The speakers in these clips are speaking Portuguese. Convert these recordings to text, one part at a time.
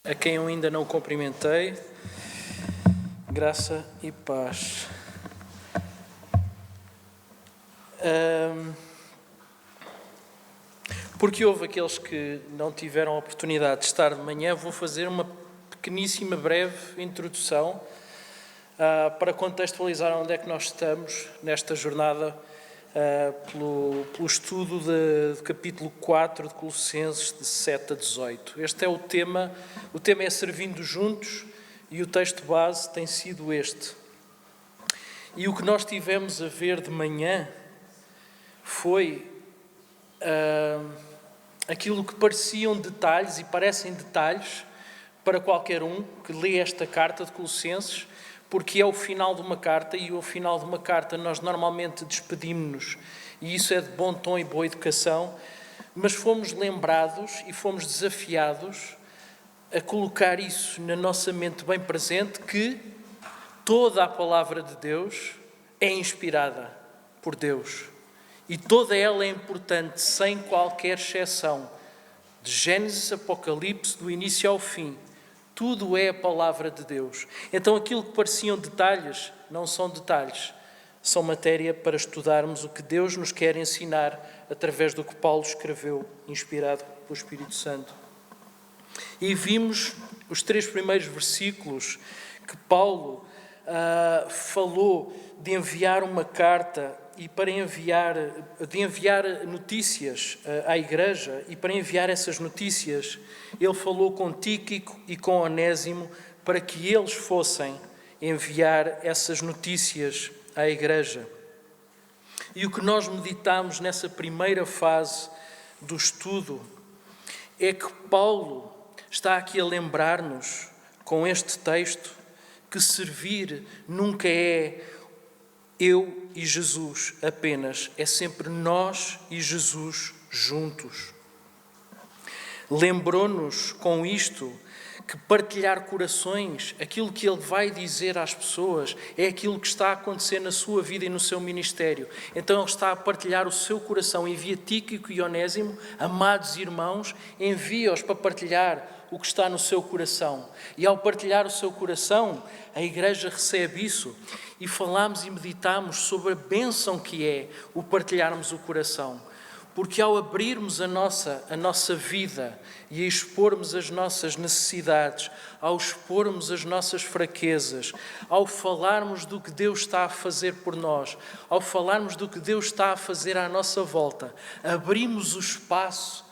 A quem eu ainda não cumprimentei, graça e paz. Porque houve aqueles que não tiveram a oportunidade de estar de manhã, vou fazer uma pequeníssima, breve introdução para contextualizar onde é que nós estamos nesta jornada pelo estudo do capítulo 4 de Colossenses, de 7 a 18. Este é o tema é Servindo Juntos e o texto base tem sido este. E o que nós tivemos a ver de manhã foi aquilo que pareciam detalhes e parecem detalhes para qualquer um que lê esta carta de Colossenses, porque é o final de uma carta e ao final de uma carta nós normalmente despedimos-nos e isso é de bom tom e boa educação, mas fomos lembrados e fomos desafiados a colocar isso na nossa mente bem presente, que toda a palavra de Deus é inspirada por Deus e toda ela é importante, sem qualquer exceção, de Gênesis, Apocalipse, do início ao fim. Tudo é a palavra de Deus. Então aquilo que pareciam detalhes, não são detalhes, são matéria para estudarmos o que Deus nos quer ensinar através do que Paulo escreveu, inspirado pelo Espírito Santo. E vimos os 3 primeiros versículos que Paulo falou de enviar uma carta e de enviar notícias à igreja, e para enviar essas notícias ele falou com Tíquico e com Onésimo para que eles fossem enviar essas notícias à igreja. E o que nós meditamos nessa primeira fase do estudo é que Paulo está aqui a lembrar-nos com este texto que servir nunca é eu e Jesus apenas, é sempre nós e Jesus juntos. Lembrou-nos com isto que partilhar corações, aquilo que ele vai dizer às pessoas, é aquilo que está a acontecer na sua vida e no seu ministério. Então ele está a partilhar o seu coração, envia Tíquico e Onésimo, amados irmãos, envia-os para partilhar o que está no seu coração. E ao partilhar o seu coração, a igreja recebe isso. E falamos e meditamos sobre a bênção que é o partilharmos o coração. Porque ao abrirmos a nossa vida e a expormos as nossas necessidades, ao expormos as nossas fraquezas, ao falarmos do que Deus está a fazer por nós, ao falarmos do que Deus está a fazer à nossa volta, abrimos o espaço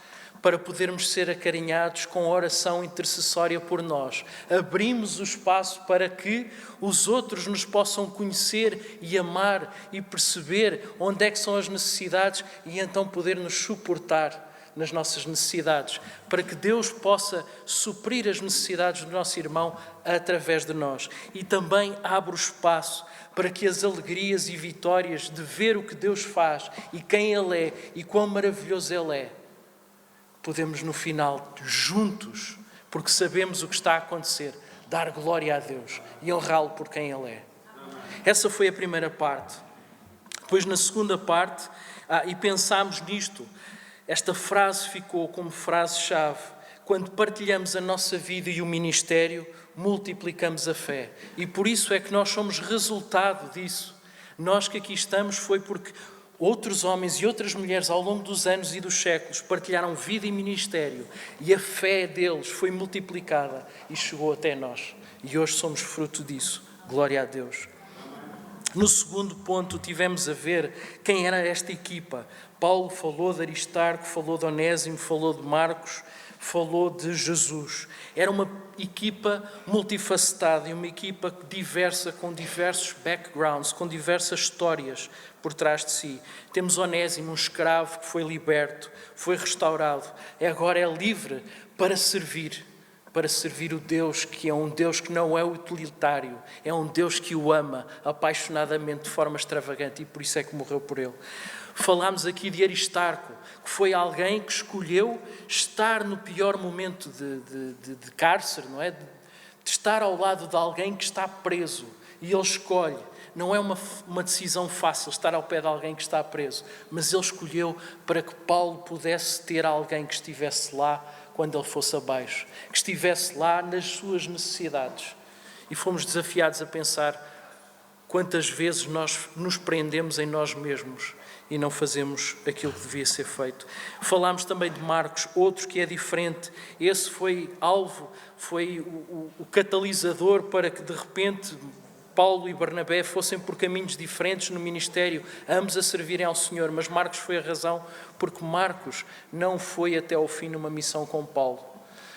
para podermos ser acarinhados com oração intercessória por nós. Abrimos o espaço para que os outros nos possam conhecer e amar e perceber onde é que são as necessidades e então poder nos suportar nas nossas necessidades, para que Deus possa suprir as necessidades do nosso irmão através de nós. E também abre o espaço para que as alegrias e vitórias de ver o que Deus faz e quem Ele é e quão maravilhoso Ele é, podemos no final, juntos, porque sabemos o que está a acontecer, dar glória a Deus e honrá-lo por quem Ele é. Essa foi a primeira parte. Depois, na segunda parte, e pensámos nisto, esta frase ficou como frase-chave. Quando partilhamos a nossa vida e o ministério, multiplicamos a fé. E por isso é que nós somos resultado disso. Nós que aqui estamos foi porque outros homens e outras mulheres ao longo dos anos e dos séculos partilharam vida e ministério e a fé deles foi multiplicada e chegou até nós. E hoje somos fruto disso. Glória a Deus. No segundo ponto tivemos a ver quem era esta equipa. Paulo falou de Aristarco, falou de Onésimo, falou de Marcos, falou de Jesus. Era uma equipa multifacetada e uma equipa diversa, com diversos backgrounds, com diversas histórias por trás de si. Temos Onésimo, um escravo que foi liberto, foi restaurado, agora é livre para servir o Deus que é um Deus que não é utilitário, é um Deus que o ama apaixonadamente de forma extravagante e por isso é que morreu por ele. Falámos aqui de Aristarco, que foi alguém que escolheu estar no pior momento de cárcere, não é? De estar ao lado de alguém que está preso e ele escolhe. Não é uma decisão fácil estar ao pé de alguém que está preso, mas ele escolheu para que Paulo pudesse ter alguém que estivesse lá quando ele fosse abaixo, que estivesse lá nas suas necessidades. E fomos desafiados a pensar quantas vezes nós nos prendemos em nós mesmos e não fazemos aquilo que devia ser feito. Falámos também de Marcos, outro que é diferente. Esse foi alvo, foi o catalisador para que de repente Paulo e Barnabé fossem por caminhos diferentes no ministério, ambos a servirem ao Senhor, mas Marcos foi a razão, porque Marcos não foi até ao fim numa missão com Paulo.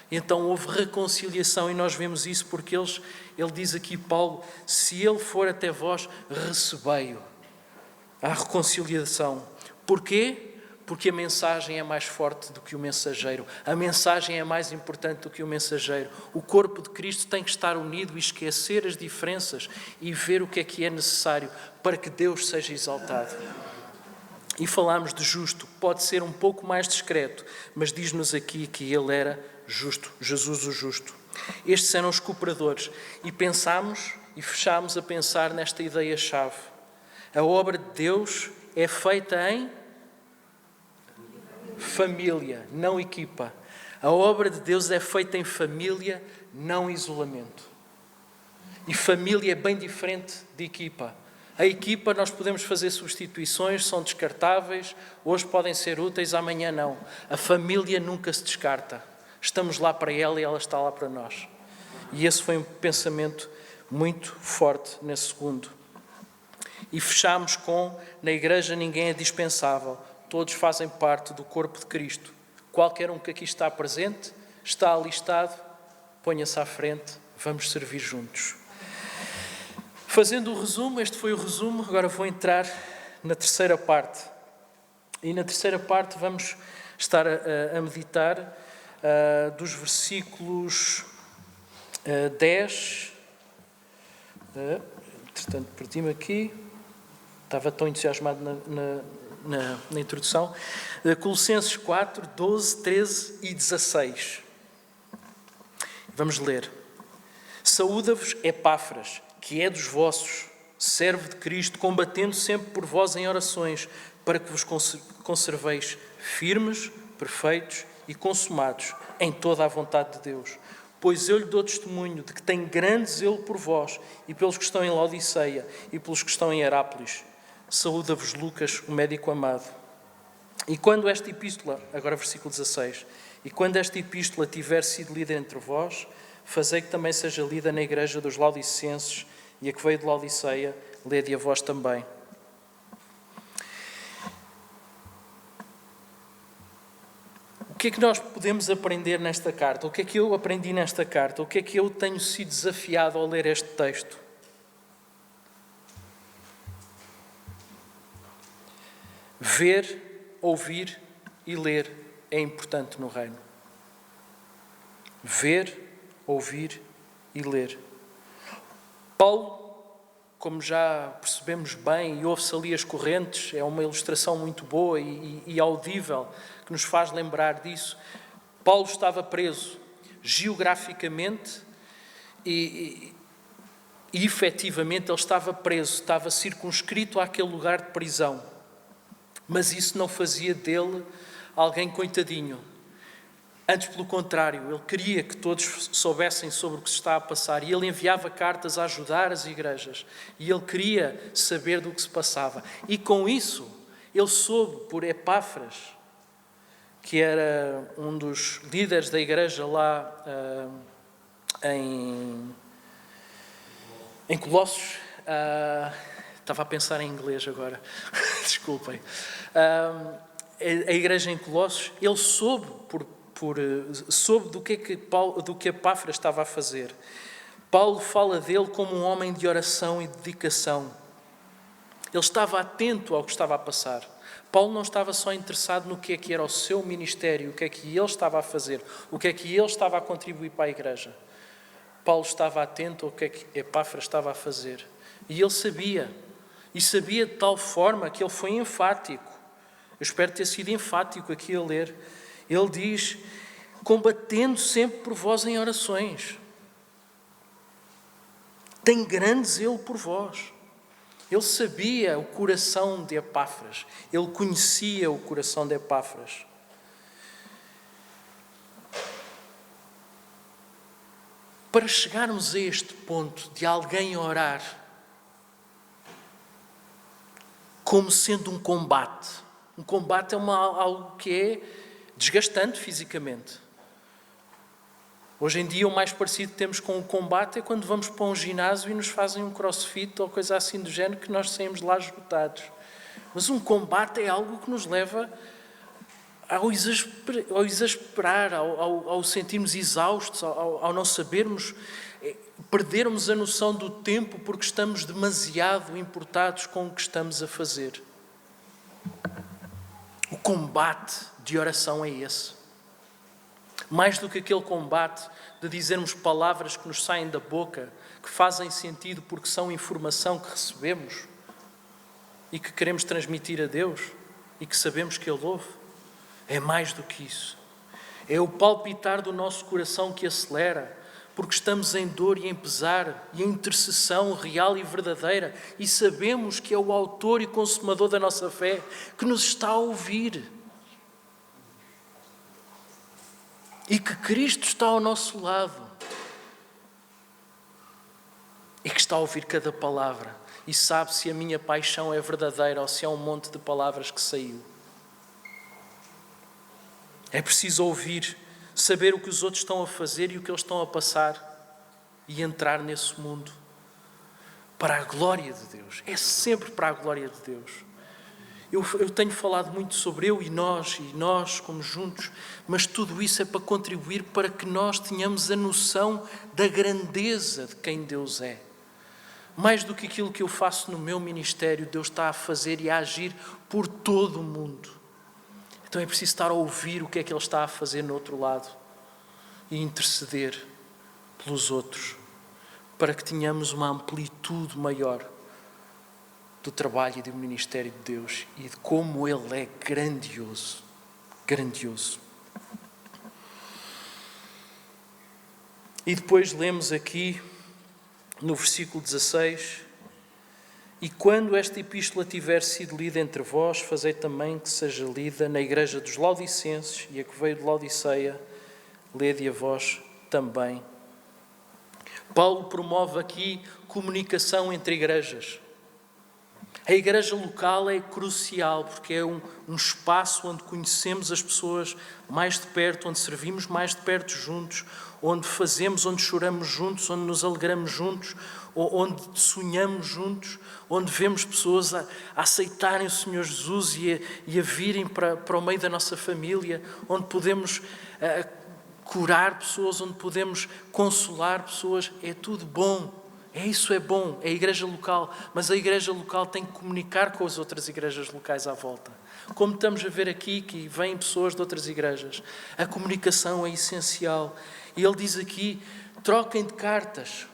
Então houve reconciliação e nós vemos isso porque ele diz aqui, Paulo, se ele for até vós, recebei-o. Há reconciliação. Porquê? Porque a mensagem é mais forte do que o mensageiro. A mensagem é mais importante do que o mensageiro. O corpo de Cristo tem que estar unido e esquecer as diferenças e ver o que é necessário para que Deus seja exaltado. E falámos de justo, pode ser um pouco mais discreto, mas diz-nos aqui que ele era justo, Jesus o justo. Estes eram os cooperadores e pensámos e fechámos a pensar nesta ideia-chave. A obra de Deus é feita em família, não equipa. A obra de Deus é feita em família, não isolamento. E família é bem diferente de equipa. A equipa, nós podemos fazer substituições, são descartáveis, hoje podem ser úteis, amanhã não. A família nunca se descarta. Estamos lá para ela e ela está lá para nós. E esse foi um pensamento muito forte nesse segundo. E fechámos com, na igreja ninguém é dispensável, todos fazem parte do corpo de Cristo. Qualquer um que aqui está presente, está alistado, ponha-se à frente, vamos servir juntos. Fazendo o resumo, este foi o resumo, agora vou entrar na terceira parte. E na terceira parte vamos estar a meditar dos versículos 10, entretanto perdi-me aqui, estava tão entusiasmado na introdução, Colossenses 4, 12, 13 e 16. Vamos ler. Saúda-vos Epáfras, que é dos vossos, servo de Cristo, combatendo sempre por vós em orações, para que vos conserveis firmes, perfeitos e consumados em toda a vontade de Deus. Pois eu lhe dou testemunho de que tenho grande zelo por vós e pelos que estão em Laodiceia e pelos que estão em Herápolis. Saúda-vos Lucas, o médico amado. E quando esta epístola, agora versículo 16, e quando esta epístola tiver sido lida entre vós, fazei que também seja lida na igreja dos Laodicenses, e a que veio de Laodiceia, lede a vós também. O que é que nós podemos aprender nesta carta? O que é que eu aprendi nesta carta? O que é que eu tenho sido desafiado ao ler este texto? Ver, ouvir e ler é importante no reino. Ver, ouvir e ler. Paulo, como já percebemos bem, e ouve-se ali as correntes, é uma ilustração muito boa e audível, que nos faz lembrar disso. Paulo estava preso geograficamente e efetivamente ele estava preso, estava circunscrito àquele lugar de prisão. Mas isso não fazia dele alguém coitadinho. Antes, pelo contrário, ele queria que todos soubessem sobre o que se está a passar e ele enviava cartas a ajudar as igrejas e ele queria saber do que se passava. E com isso, ele soube por Epáfras, que era um dos líderes da igreja lá em Colossos. Estava a pensar em inglês agora, desculpem. A igreja em Colossos, ele soube soube do que Epáfras estava a fazer. Paulo fala dele como um homem de oração e dedicação. Ele estava atento ao que estava a passar. Paulo não estava só interessado no que é que era o seu ministério, o que é que ele estava a fazer, o que é que ele estava a contribuir para a igreja. Paulo estava atento ao que é que Epáfras estava a fazer. E ele sabia. E sabia de tal forma que ele foi enfático. Eu espero ter sido enfático aqui a ler. Ele diz, combatendo sempre por vós em orações. Tem grande zelo por vós. Ele sabia o coração de Epáfras. Ele conhecia o coração de Epáfras. para chegarmos a este ponto de alguém orar como sendo um combate. Um combate é algo que é desgastante fisicamente. Hoje em dia o mais parecido que temos com o combate é quando vamos para um ginásio e nos fazem um crossfit ou coisa assim do género, que nós saímos de lá esgotados. Mas um combate é algo que nos leva ao exasperar, ao sentirmos exaustos, ao não sabermos, perdermos a noção do tempo porque estamos demasiado importados com o que estamos a fazer. O combate de oração é esse. Mais do que aquele combate de dizermos palavras que nos saem da boca, que fazem sentido porque são informação que recebemos e que queremos transmitir a Deus e que sabemos que Ele ouve. É mais do que isso. É o palpitar do nosso coração que acelera, porque estamos em dor e em pesar e em intercessão real e verdadeira e sabemos que é o autor e consumador da nossa fé que nos está a ouvir. E que Cristo está ao nosso lado. E que está a ouvir cada palavra. E sabe se a minha paixão é verdadeira ou se é um monte de palavras que saiu. É preciso ouvir, saber o que os outros estão a fazer e o que eles estão a passar. E entrar nesse mundo. Para a glória de Deus. É sempre para a glória de Deus. Eu tenho falado muito sobre eu e nós como juntos, mas tudo isso é para contribuir para que nós tenhamos a noção da grandeza de quem Deus é. Mais do que aquilo que eu faço no meu ministério, Deus está a fazer e a agir por todo o mundo. Então é preciso estar a ouvir o que é que Ele está a fazer no outro lado e interceder pelos outros, para que tenhamos uma amplitude maior do trabalho e do ministério de Deus e de como Ele é grandioso. Grandioso. E depois lemos aqui no versículo 16: e quando esta epístola tiver sido lida entre vós, fazei também que seja lida na igreja dos Laodicenses, e a que veio de Laodiceia, lede a vós também. Paulo promove aqui comunicação entre igrejas. A igreja local é crucial, porque é um espaço onde conhecemos as pessoas mais de perto, onde servimos mais de perto juntos, onde fazemos, onde choramos juntos, onde nos alegramos juntos, onde sonhamos juntos, onde vemos pessoas a aceitarem o Senhor Jesus e a virem para o meio da nossa família, onde podemos curar pessoas, onde podemos consolar pessoas. É tudo bom. Isso é bom, é a igreja local, mas a igreja local tem que comunicar com as outras igrejas locais à volta. Como estamos a ver aqui, que vêm pessoas de outras igrejas, a comunicação é essencial. E ele diz aqui, troquem de cartas.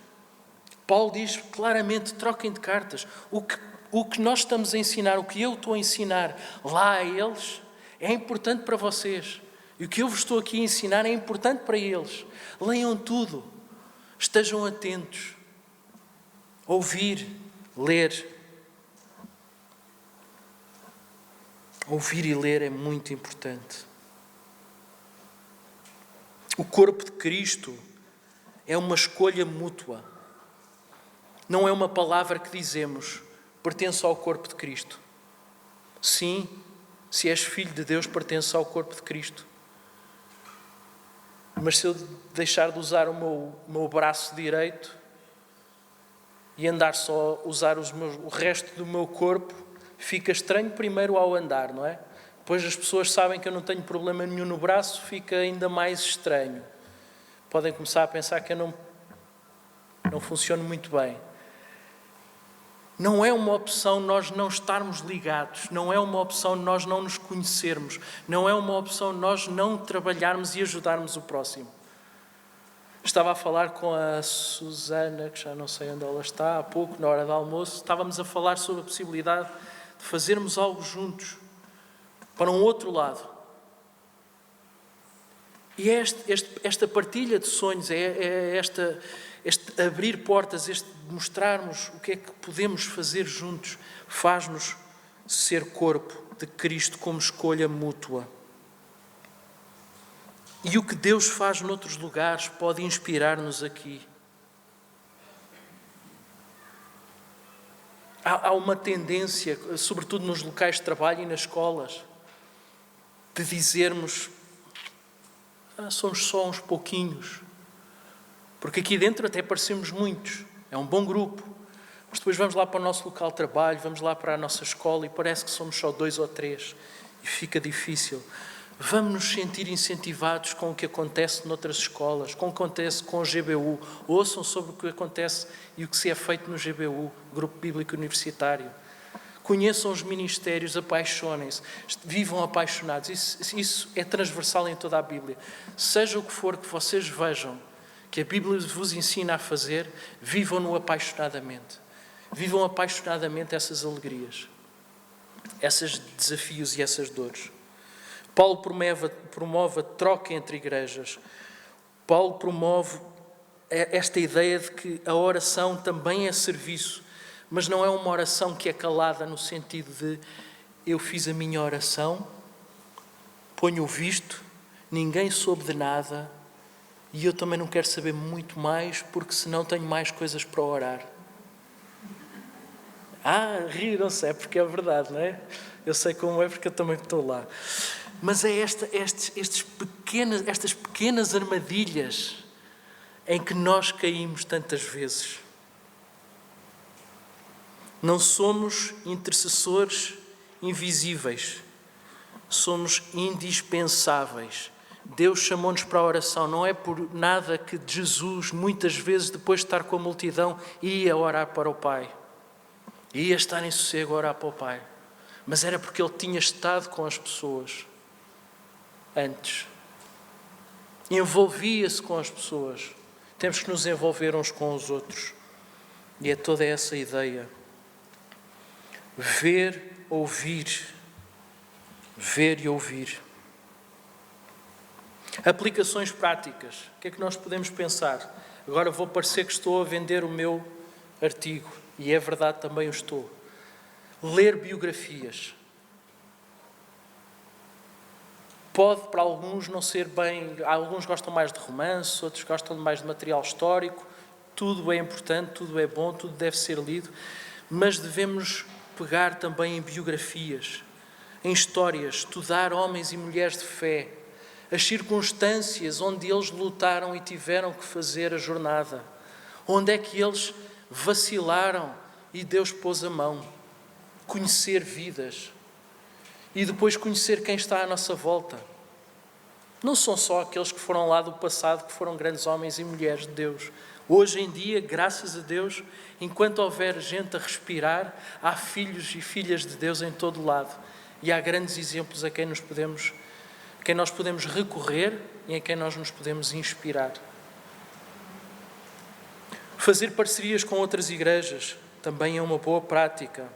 Paulo diz claramente, troquem de cartas. O que nós estamos a ensinar, o que eu estou a ensinar lá a eles, é importante para vocês. E o que eu vos estou aqui a ensinar é importante para eles. Leiam tudo, estejam atentos. Ouvir, ler. Ouvir e ler é muito importante. O corpo de Cristo é uma escolha mútua. Não é uma palavra que dizemos, pertence ao corpo de Cristo. Sim, se és filho de Deus, pertence ao corpo de Cristo. Mas se eu deixar de usar o meu braço direito e andar só a usar o resto do meu corpo, fica estranho primeiro ao andar, não é? Depois as pessoas sabem que eu não tenho problema nenhum no braço, fica ainda mais estranho. Podem começar a pensar que eu não funciono muito bem. Não é uma opção nós não estarmos ligados, não é uma opção nós não nos conhecermos, não é uma opção nós não trabalharmos e ajudarmos o próximo. Estava a falar com a Susana, que já não sei onde ela está, há pouco, na hora do almoço. Estávamos a falar sobre a possibilidade de fazermos algo juntos, para um outro lado. E é esta partilha de sonhos, este abrir portas, este mostrarmos o que é que podemos fazer juntos, faz-nos ser corpo de Cristo como escolha mútua. E o que Deus faz noutros lugares pode inspirar-nos aqui. Há uma tendência, sobretudo nos locais de trabalho e nas escolas, de dizermos: somos só uns pouquinhos. Porque aqui dentro até parecemos muitos, é um bom grupo. Mas depois vamos lá para o nosso local de trabalho, vamos lá para a nossa escola e parece que somos só 2 ou 3. E fica difícil. Vamos nos sentir incentivados com o que acontece noutras escolas, com o que acontece com o GBU. Ouçam sobre o que acontece e o que se é feito no GBU, Grupo Bíblico Universitário. Conheçam os ministérios, apaixonem-se, vivam apaixonados. Isso é transversal em toda a Bíblia. Seja o que for que vocês vejam que a Bíblia vos ensina a fazer, vivam-no apaixonadamente. Vivam apaixonadamente essas alegrias, esses desafios e essas dores. Paulo promove a troca entre igrejas. Paulo promove esta ideia de que a oração também é serviço, mas não é uma oração que é calada no sentido de eu fiz a minha oração, ponho o visto, ninguém soube de nada e eu também não quero saber muito mais porque senão tenho mais coisas para orar. Riram-se, é porque é verdade, não é? Eu sei como é porque eu também estou lá. Mas é estas pequenas armadilhas em que nós caímos tantas vezes. Não somos intercessores invisíveis, somos indispensáveis. Deus chamou-nos para a oração, não é por nada que Jesus, muitas vezes, depois de estar com a multidão, ia orar para o Pai. Ia estar em sossego a orar para o Pai. Mas era porque Ele tinha estado com as pessoas antes. Envolvia-se com as pessoas. Temos que nos envolver uns com os outros. E é toda essa ideia. Ver, ouvir. Ver e ouvir. Aplicações práticas. O que é que nós podemos pensar? Agora vou parecer que estou a vender o meu artigo. E é verdade, também o estou. Ler biografias. Pode, para alguns, não ser bem... Alguns gostam mais de romance, outros gostam mais de material histórico. Tudo é importante, tudo é bom, tudo deve ser lido. Mas devemos pegar também em biografias, em histórias, estudar homens e mulheres de fé, as circunstâncias onde eles lutaram e tiveram que fazer a jornada. Onde é que eles vacilaram e Deus pôs a mão. Conhecer vidas e depois conhecer quem está à nossa volta. Não são só aqueles que foram lá do passado, que foram grandes homens e mulheres de Deus. Hoje em dia, graças a Deus, enquanto houver gente a respirar, há filhos e filhas de Deus em todo lado. E há grandes exemplos a quem nós podemos recorrer e em quem nós nos podemos inspirar. Fazer parcerias com outras igrejas também é uma boa prática.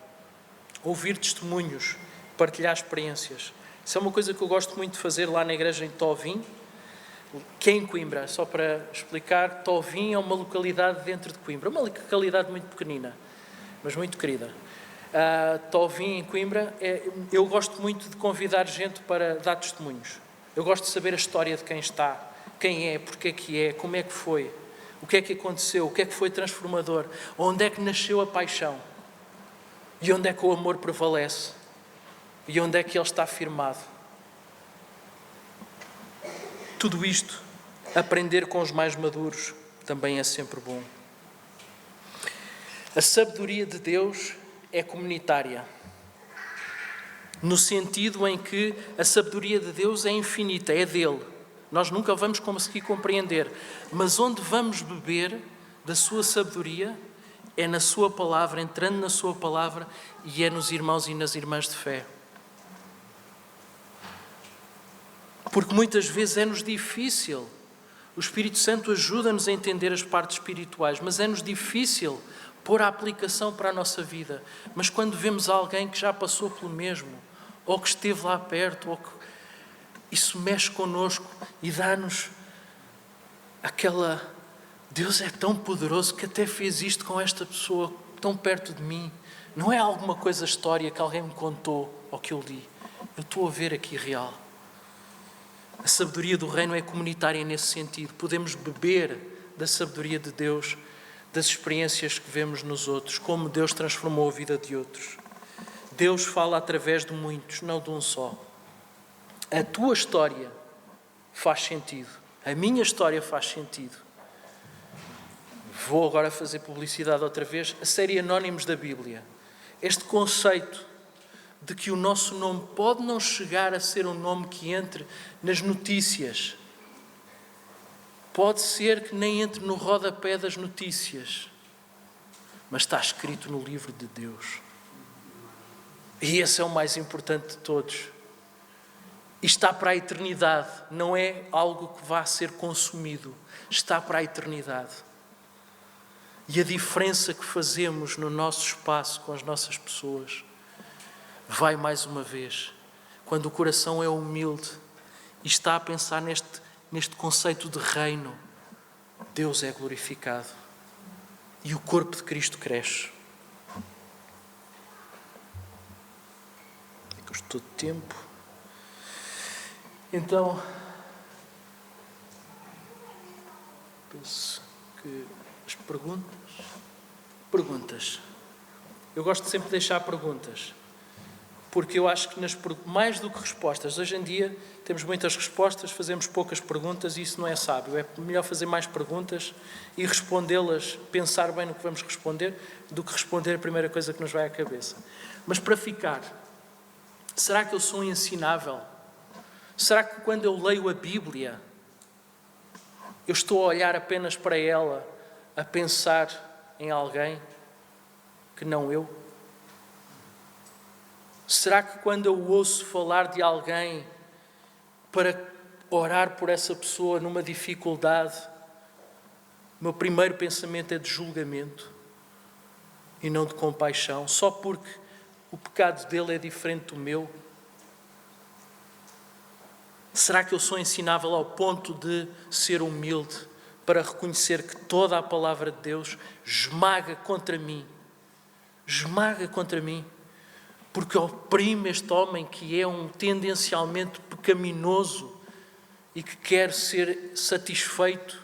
Ouvir testemunhos, partilhar experiências. Isso é uma coisa que eu gosto muito de fazer lá na igreja em Tovim, que é em Coimbra. Só para explicar, Tovim é uma localidade dentro de Coimbra. Uma localidade muito pequenina, mas muito querida. Tovim, em Coimbra, eu gosto muito de convidar gente para dar testemunhos. Eu gosto de saber a história de quem está, quem é, porque é, como é que foi, o que é que aconteceu, o que é que foi transformador, onde é que nasceu a paixão e onde é que o amor prevalece e onde é que ele está firmado. Tudo isto, aprender com os mais maduros, também é sempre bom. A sabedoria de Deus é comunitária, no sentido em que a sabedoria de Deus é infinita, é dele. Nós nunca vamos conseguir compreender, mas onde vamos beber da sua sabedoria é na sua palavra, entrando na sua palavra, e é nos irmãos e nas irmãs de fé. Porque muitas vezes é-nos difícil. O Espírito Santo ajuda-nos a entender as partes espirituais, mas é-nos difícil pôr a aplicação para a nossa vida. Mas quando vemos alguém que já passou pelo mesmo, ou que esteve lá perto, ou que isso mexe connosco e dá-nos aquela... Deus é tão poderoso que até fez isto com esta pessoa tão perto de mim. Não é alguma coisa história que alguém me contou ou que eu li. Eu estou a ver aqui real. A sabedoria do reino é comunitária nesse sentido. Podemos beber da sabedoria de Deus das experiências que vemos nos outros, como Deus transformou a vida de outros. Deus fala através de muitos, não de um só. A tua história faz sentido. A minha história faz sentido. Vou agora fazer publicidade outra vez. A série Anónimos da Bíblia. Este conceito de que o nosso nome pode não chegar a ser um nome que entre nas notícias. Pode ser que nem entre no rodapé das notícias. Mas está escrito no livro de Deus. E esse é o mais importante de todos. E está para a eternidade. Não é algo que vá ser consumido. Está para a eternidade. E a diferença que fazemos no nosso espaço com as nossas pessoas vai mais uma vez. Quando o coração é humilde e está a pensar neste conceito de reino, Deus é glorificado. E o corpo de Cristo cresce. É que eu estou de tempo. Então, penso que as perguntas. Eu gosto de sempre deixar perguntas, porque eu acho que mais do que respostas, hoje em dia temos muitas respostas, fazemos poucas perguntas e isso não é sábio. É melhor fazer mais perguntas e respondê-las, pensar bem no que vamos responder, do que responder a primeira coisa que nos vai à cabeça. Mas para ficar, será que eu sou ensinável? Será que quando eu leio a Bíblia, eu estou a olhar apenas para ela, a pensar em alguém que não eu? Será que quando eu ouço falar de alguém para orar por essa pessoa numa dificuldade, o meu primeiro pensamento é de julgamento e não de compaixão, só porque o pecado dele é diferente do meu? Será que eu sou ensinável ao ponto de ser humilde para reconhecer que toda a palavra de Deus esmaga contra mim, porque oprime este homem que é um tendencialmente pecaminoso e que quer ser satisfeito,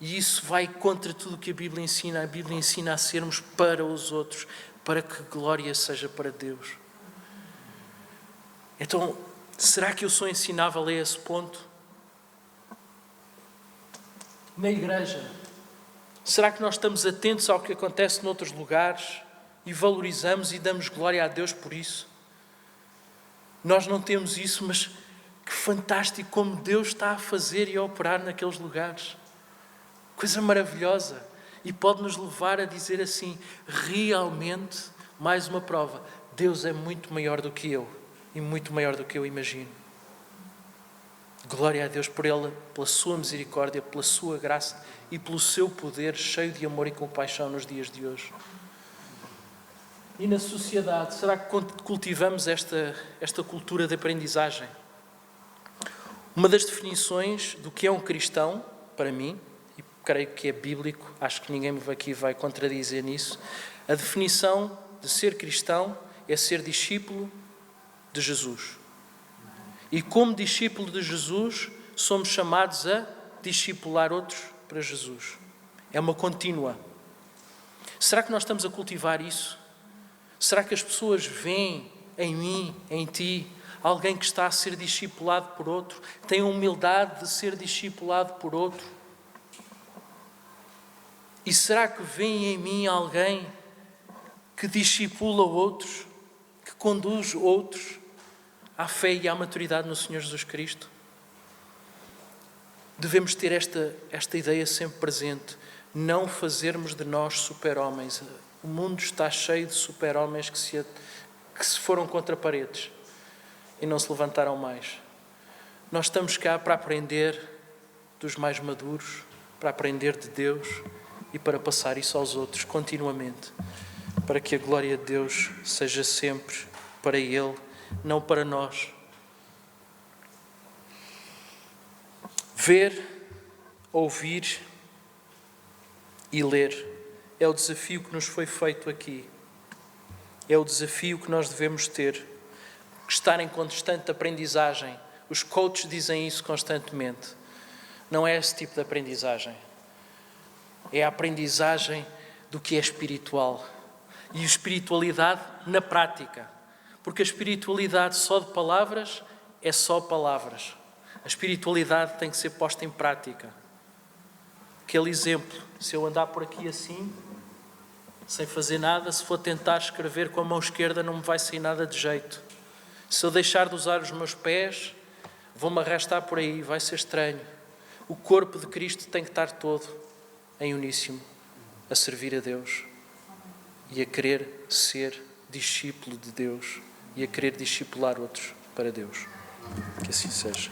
e isso vai contra tudo o que a Bíblia ensina. A Bíblia ensina a sermos para os outros, para que glória seja para Deus. Então, será que eu sou ensinável a esse ponto? Na igreja, será que nós estamos atentos ao que acontece noutros lugares e valorizamos e damos glória a Deus por isso? Nós não temos isso, mas que fantástico como Deus está a fazer e a operar naqueles lugares. Coisa maravilhosa. E pode nos levar a dizer assim, realmente, mais uma prova, Deus é muito maior do que eu e muito maior do que eu imagino. Glória a Deus por Ele, pela sua misericórdia, pela sua graça e pelo seu poder cheio de amor e compaixão nos dias de hoje. E na sociedade, será que cultivamos esta cultura de aprendizagem? Uma das definições do que é um cristão, para mim, e creio que é bíblico, acho que ninguém aqui vai contradizer nisso, a definição de ser cristão é ser discípulo de Jesus. E como discípulo de Jesus, somos chamados a discipular outros para Jesus. É uma contínua. Será que nós estamos a cultivar isso? Será que as pessoas veem em mim, em ti, alguém que está a ser discipulado por outro, tem a humildade de ser discipulado por outro? E será que veem em mim alguém que discipula outros, que conduz outros à fé e à maturidade no Senhor Jesus Cristo? Devemos ter esta ideia sempre presente, não fazermos de nós super-homens. O mundo está cheio de super-homens que se foram contra paredes e não se levantaram mais. Nós estamos cá para aprender dos mais maduros, para aprender de Deus e para passar isso aos outros continuamente, para que a glória de Deus seja sempre para Ele, não para nós. Ver, ouvir e ler é o desafio que nos foi feito aqui. É o desafio que nós devemos ter. Estar em constante aprendizagem. Os coaches dizem isso constantemente. Não é esse tipo de aprendizagem. é a aprendizagem do que é espiritual. E a espiritualidade na prática. Porque a espiritualidade só de palavras é só palavras. A espiritualidade tem que ser posta em prática. Aquele exemplo, se eu andar por aqui assim, sem fazer nada, se for tentar escrever com a mão esquerda não me vai sair nada de jeito. Se eu deixar de usar os meus pés, vou-me arrastar por aí, vai ser estranho. O corpo de Cristo tem que estar todo em uníssono, a servir a Deus e a querer ser discípulo de Deus e a querer discipular outros para Deus. Que assim seja.